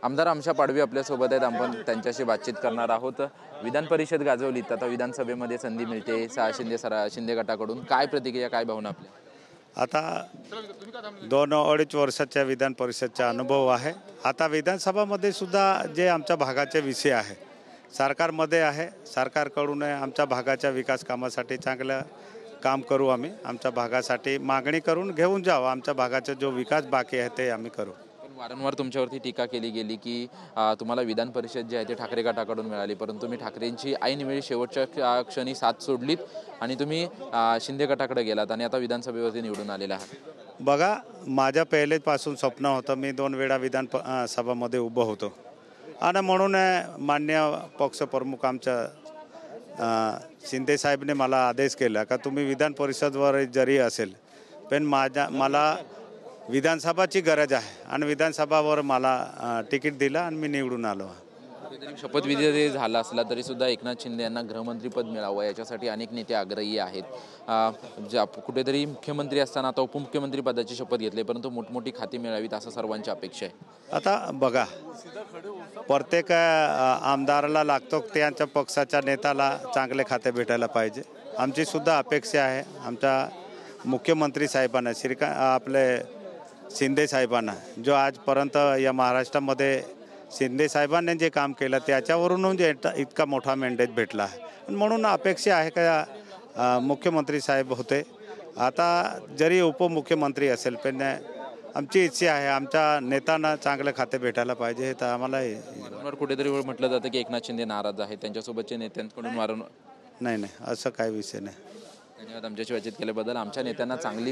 आमदार आमशा पाडवी आपल्यासोबत आहेत। आपण त्यांच्याशी बातचीत करणार आहोत। विधान परिषद गाजवलीत, आता विधानसभेमध्ये संधी मिळते शिंदे गटाकडून, काय प्रतिक्रिया, काय भावना आपल्या? आता 2-2.5 वर्षाच्या विधान परिषदचा अनुभव आहे। आता विधानसभामध्ये सुद्धा जे आमच्या भागाचे विषय आहे, सरकारमध्ये आहे, सरकारकडून आमच्या भागाच्या विकास कामासाठी चांगलं काम करू। आम्ही आमच्या भागासाठी मागणी करून घेऊन जाऊ। आमच्या भागाचा जो विकास बाकी आहे ते आम्ही करू। वारंवार तुमच्यावरती टीका केली गेली की तुम्हाला विधान परिषद जी आहे ते ठाकरे गटाकडून मिळाली, परंतु तुम्ही ठाकरेंची ऐनवेळी शेवटच्या क्षणी साथ सोडलीत आणि तुम्ही शिंदे गटाकडे गेलात आणि आता विधानसभेवरती निवडून आलेला आहात। बघा, माझ्या पहिलेपासून स्वप्न होतं, मी 2 वेळा विधान सभामध्ये उभं होतो आणि म्हणून मान्य पक्षप्रमुख आमच्या शिंदे साहेबने मला आदेश केला का तुम्ही विधान परिषदवर जरी असेल पण मला विधानसभाची गरज आहे आणि विधानसभावर मला तिकीट दिलं आणि मी निवडून आलो। शपथविधी जरी झाला असला तरी सुद्धा एकनाथ शिंदे यांना गृहमंत्रीपद मिळावं याच्यासाठी अनेक नेते आग्रही आहेत। कुठेतरी मुख्यमंत्री असताना आता उपमुख्यमंत्री पदाची शपथ घेतली, परंतु मोठमोठी खाती मिळावीत असं सर्वांची अपेक्षा आहे। आता बघा, प्रत्येक आमदाराला लागतो त्यांच्या पक्षाच्या नेत्याला चांगले खाते भेटायला पाहिजे। आमची सुद्धा अपेक्षा आहे आमच्या मुख्यमंत्री साहेबांना आपले शिंदे साहेबांना, जो आजपर्यंत या महाराष्ट्रामध्ये शिंदे साहेबांनी जे काम केलं त्याच्यावरून जे इतका मोठा मॅन्डेट भेटला आहे, म्हणून अपेक्षा आहे का मुख्यमंत्री साहेब होते। आता जरी उपमुख्यमंत्री असेल पण आमची इच्छा आहे आमच्या नेत्यांना चांगले खाते भेटायला पाहिजे। हे तर आम्हाला कुठेतरी म्हटलं जातं की एकनाथ शिंदे नाराज आहेत, त्यांच्यासोबतच्या नेत्यांकडून वारंवार नाही, असं काही विषय नाही। धन्यवाद आमच्याशी बातचीत केल्याबद्दल। आमच्या नेत्यांना चांगली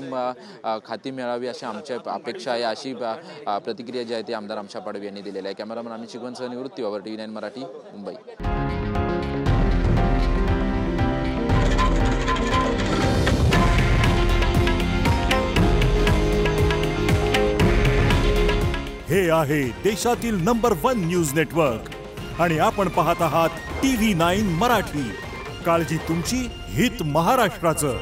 खाती मिळावी अशी आमची अपेक्षा आहे, अशी प्रतिक्रिया जी आहे ती आमदार आमशा पाडवी यांनी दिलेली आहे। कॅमेरामन आम्ही चिकवनसह निवृत्ती वावर, TV9 मराठी, मुंबई। हे आहे देशातील नंबर 1 न्यूज नेटवर्क आणि आपण पाहत आहात TV9 मराठी। काळजी तुमची, हित महाराष्ट्राचं।